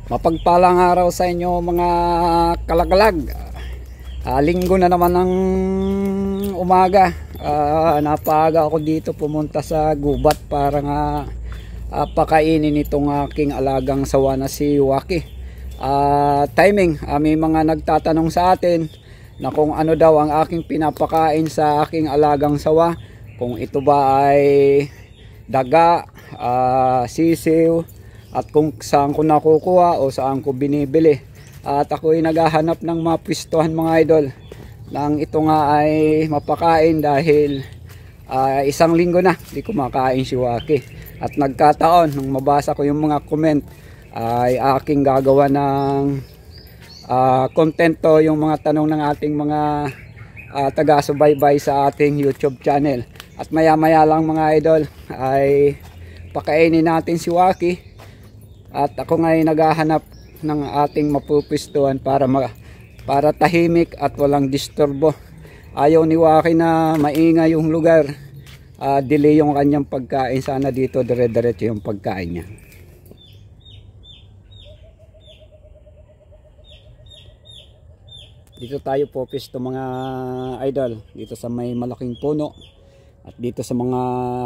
Mapagpalang araw sa inyo mga kalagalag. Linggo na naman ng umaga. Napaga ako dito pumunta sa gubat para nga pakainin itong aking alagang sawa na si Waki. Timing, may mga nagtatanong sa atin na kung ano daw ang aking pinapakain sa aking alagang sawa. Kung ito ba ay daga, sisiw, at kung saan ko nakukuha o saan ko binibili. At ako'y naghahanap ng mga pwestuhan mga idol nang ito nga ay mapakain dahil isang linggo na di kumakain si Waki. At nagkataon nung mabasa ko yung mga comment ay aking gagawa ng content to, yung mga tanong ng ating mga taga-subaybay sa ating YouTube channel. At maya maya lang mga idol ay pakainin natin si Waki. At ako ngayon naghahanap ng ating mapupwestuhan para tahimik at walang disturbo. Ayaw ni Waki na maingay yung lugar. Delay yung kanyang pagkain. Sana dito dire-diretso yung pagkain niya. Dito tayo po pwesto mga idol. Dito sa may malaking puno. At dito sa mga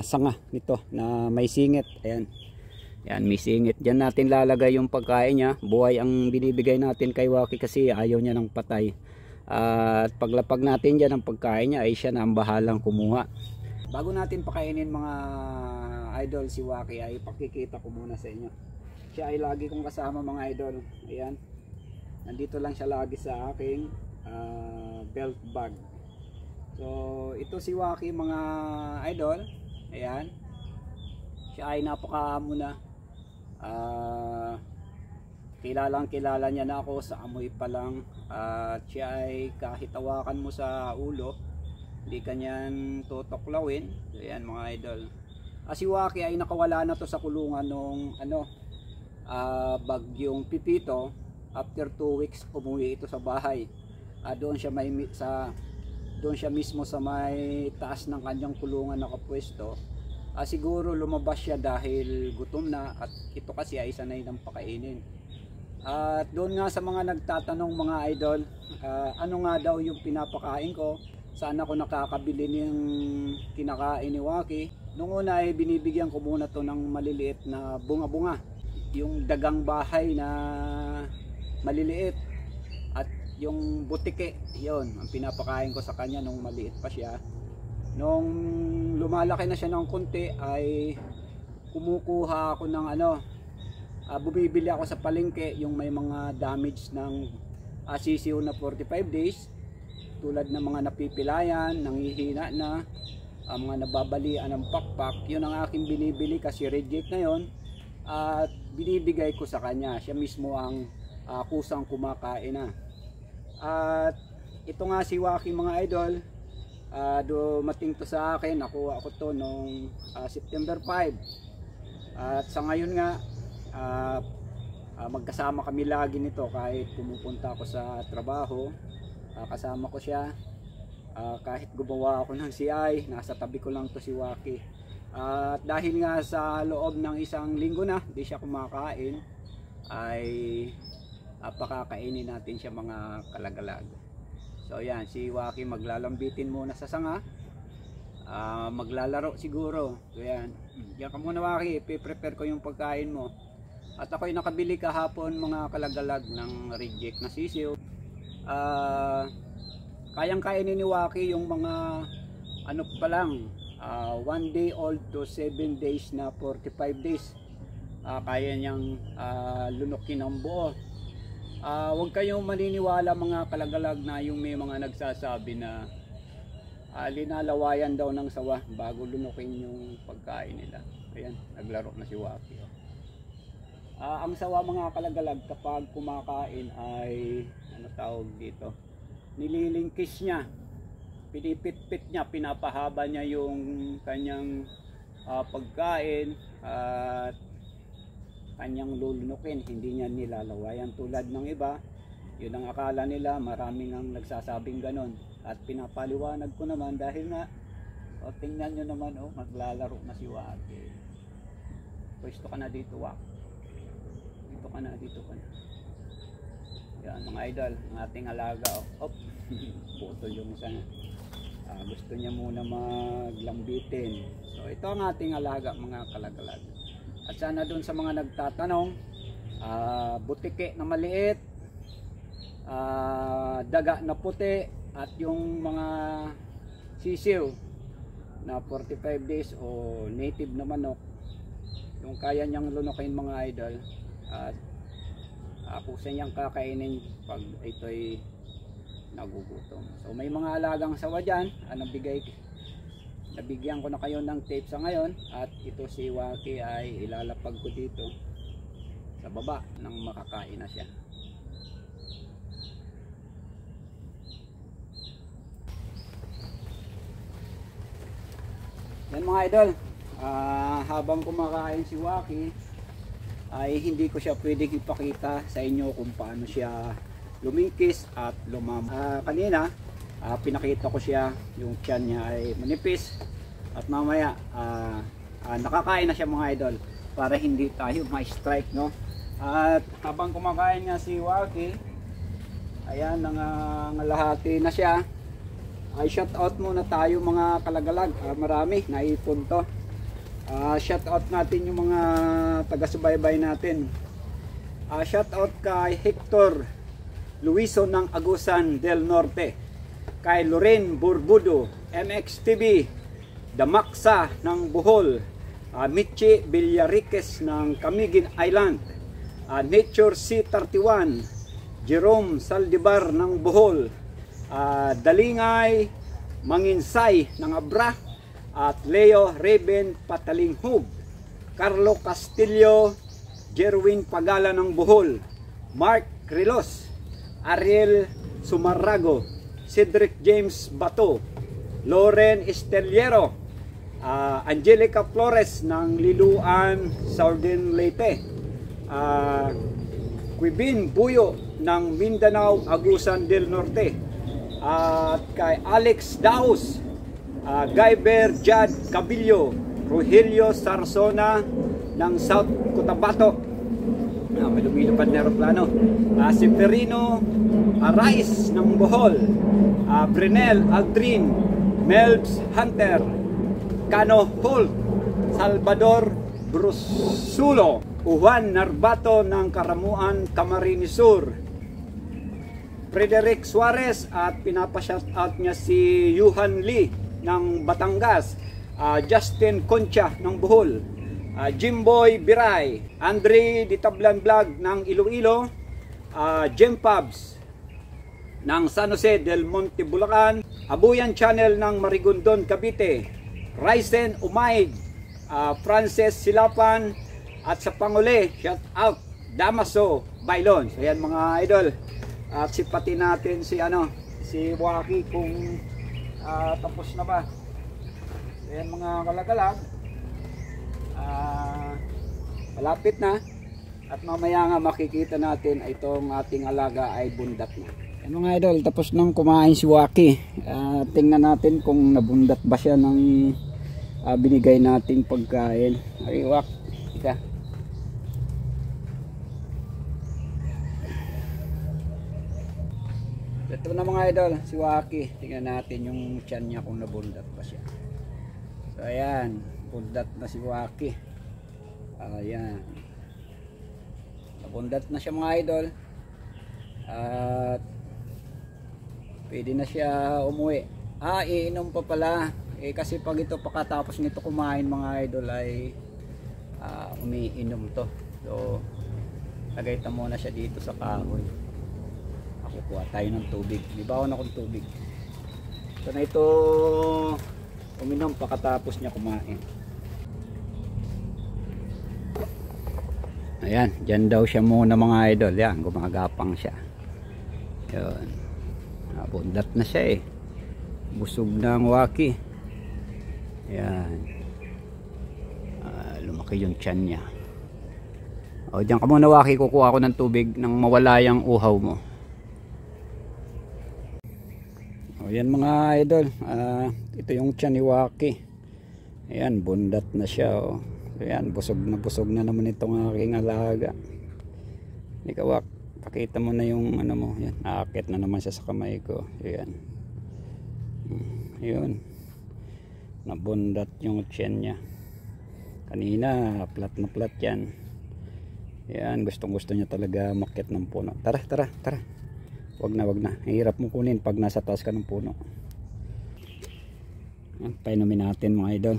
sanga nito na may singit. Ayan. Yan, may singit. Diyan natin lalagay yung pagkain niya. Buhay ang binibigay natin kay Waki kasi ayaw niya ng patay. At paglapag natin dyan ang pagkain niya ay siya na ang bahalang kumuha. Bago natin pakainin mga idol si Waki ay pakikita ko muna sa inyo. Siya ay lagi kong kasama mga idol. Ayan. Nandito lang siya lagi sa aking belt bag. So ito si Waki mga idol. Ayan. Siya ay napakaamo na. Kilala niya na ako sa amoy pa lang. At siya ay kahit tawakan mo sa ulo, hindi kanyan tutuklawin. Ayan mga idol. Si Waki ay nakawala na to sa kulungan nung bagyong Pipito. After 2 weeks umuwi ito sa bahay. Doon siya mismo sa may taas ng kanyang kulungan nakapwesto. Siguro lumabas siya dahil gutom na at ito kasi ay sanay ng pakainin. At doon nga sa mga nagtatanong mga idol, ano nga daw yung pinapakain ko, saan ako nakakabili ng kinakain ni Waki. Nung una ay binibigyan ko muna to ng maliliit na bunga-bunga, yung dagang bahay na maliliit, at yung butike, yon ang pinapakain ko sa kanya nung maliit pa siya. Nung lumalaki na siya ng konti ay kumukuha ako ng bumibili ako sa palengke yung may mga damage ng sisiw na 45 days, tulad ng mga napipilayan, nanghihina na, mga nababalian ng pakpak. Yun ang aking binibili kasi reject na yon, at binibigay ko sa kanya. Siya mismo ang kusang kumakain na. At ito nga si Waki mga idol, dumating to sa akin, nakuha ko to noong September 5. At sa ngayon nga magkasama kami lagi nito kahit pumupunta ako sa trabaho. Kasama ko siya, kahit gumawa ako ng CI, nasa tabi ko lang to si Waki. At dahil nga sa loob ng isang linggo na di siya kumakain, ay pakakainin natin siya mga kalagalag. So yan, si Waki maglalambitin muna sa sanga, maglalaro siguro. So yan, yan ka muna Waki, ipiprepare ko yung pagkain mo. At ako'y nakabili kahapon mga kalagalag ng reject na sisiw. Kayang kainin ni Waki yung mga ano pa lang, 1 day old to 7 days na 45 days. Kaya niyang lunukin ang buo. Huwag kayong maniniwala mga kalagalag na yung may mga nagsasabi na linalawayan daw ng sawa bago lunukin yung pagkain nila. Ayan, naglaro na si Waki. Ang sawa mga kalagalag kapag kumakain ay ano tawag dito, nililingkis niya, pinipit-pit niya, pinapahaba niya yung kanyang pagkain at kanyang lulunukin, hindi niya nilalawayan tulad ng iba. Yun ang akala nila, maraming ang nagsasabing ganon. At pinapaliwanag ko naman dahil nga tingnan nyo naman, maglalaro na si Waki. Pwesto ka na dito, Waki. Dito ka na. Mga idol, ang ating alaga. Op, putol yung isa. Gusto niya muna maglambitin. So ito ang ating alaga, mga kalagalag. At sana dun sa mga nagtatanong, butike na maliit, daga na puti, at yung mga sisiw na 45 days o native na manok, yung kaya niyang lunukin, mga idol, at kusa niyang kakainin pag ito'y nagugutom. So may mga alagang sawa dyan, nabigyan ko na kayo ng tape sa ngayon, at ito si Waki ay ilalapag ko dito sa baba nang makakain na siya. Yan mga idol, habang kumakain si Waki ay hindi ko siya pwedeng ipakita sa inyo kung paano siya lumingkis at kanina pinakita ko siya, yung tiyan niya ay manipis, at mamaya nakakain na siya, mga idol, para hindi tayo ma-strike, no? At habang kumakain nga si Waki, ayan, nangalahati na siya. Ay shout out muna tayo, mga kalagalag, marami naipon to. Shout out natin yung mga taga-subaybay natin. Shout out kay Hector Luiso ng Agusan del Norte, kay Lorraine Burbudo, MXTV Damaksa ng Bohol, Michi Villariques ng Camiguin Island, Nature C31 Jerome Saldivar ng Bohol, Dalingay Manginsay ng Abra, at Leo Raven Patalinghub, Carlo Castillo, Jerwin Pagala ng Bohol, Mark Rilos, Ariel Sumarrago, Cedric James Bato, Loren Esteliero, Angelica Flores ng Liluan, Southern Leyte, Quibin Buyo ng Mindanao, Agusan del Norte, at kay Alex Daus, Guyber Jad Cabillo, Rogelio Sarsona ng South Cotabato, may lumilipad na aeroplano, si Perino Arais ng Bohol, Brenel Aldrin, Melbs Hunter, Cano Holt, Salvador Brusulo, Juan Narbato ng Karamuan, Camarines Sur, Frederick Suarez, at pinapa-shoutout niya si Yuhan Lee ng Batangas, Justin Concha ng Bohol, Jimboy Biray, Andre Ditablan Vlog ng Iloilo, Jem Pabs ng San Jose del Monte, Bulacan, Abuyan Channel ng Marigondon, Cavite, Ryzen Umaid, Frances Silapan, at sa Panguli, shout out Damaso Bailon. So yan, mga idol, at sipatin natin si Waki kung tapos na ba. So yan, mga kalagalag, malapit na, at mamaya nga makikita natin itong ating alaga ay bundat na. Yan, mga idol, tapos nang kumain si Waki. Tingnan natin kung nabundat ba siya ng binigay nating pagkain. Ay, Wak, ika. Ito na, mga idol, si Waki. Tingnan natin yung tiyan niya kung nabundat ba siya. So ayan, bundat na si Waki. Ayan, nabundat na siya, mga idol, at pwede na siya umuwi. Iinom pa pala, kasi pag ito pagkatapos nito kumain, mga idol, ay umiinom to. So lagay ta muna siya dito sa kahoy. Kukuha tayo ng tubig, libawan akong tubig. So na ito uminom pagkatapos niya kumain. Ayan, dyan daw siya muna, mga idol. Yan, gumagapang siya. Yun, bundat na siya eh. Busog na ang Waki. Ayan, lumaki yung tiyan niya. O, dyan ka muna, Waki, kukuha ko ng tubig nang mawala yung uhaw mo. O yan, mga idol, ito yung tiyan ni Waki. Ayan, bundat na siya. Ayan, busog na naman itong aking alaga. Ikaw, Wak, Pakita mo na yung ano mo. Yan, aakit na naman siya sa kamay ko. Ayan. Yun. Nabundat yung tiyan niya. Kanina, plat na plat yan. Yan, gustong gusto niya talaga makit ng puno. Tara, tara, tara. Wag na. Hirap mo kunin pag nasa taas ka ng puno. Painumin natin mga idol.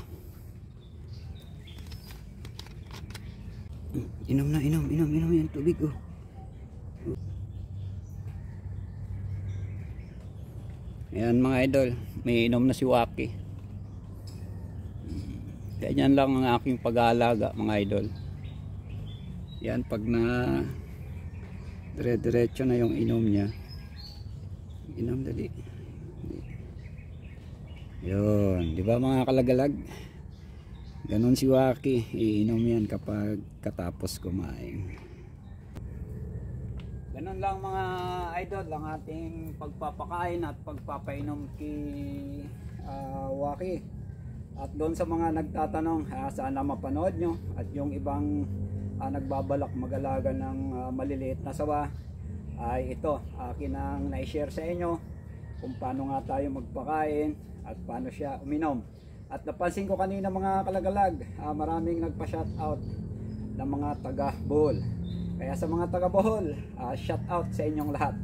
Inom yung tubig oh. Ayan mga idol, may inom na si Waki. Ganyan lang ang aking pag-aalaga mga idol. Yan, pag na dire-diretso na yung inom niya. Inom dali. Yun, di ba mga kalagalag? Ganon si Waki, iinom yan kapag katapos kumain. Ganon lang mga idol ang ating pagpapakain at pagpapainom kay Waki. At doon sa mga nagtatanong, sana mapanood nyo, at yung ibang nagbabalak mag-alaga ng maliliit na sawa, ay ito akin ang na-share sa inyo kung paano nga tayo magpakain at paano siya uminom. At napansin ko kanina mga kalagalag, maraming nagpa-shoutout ng mga taga Bohol. Kaya sa mga taga Bohol, shoutout sa inyong lahat.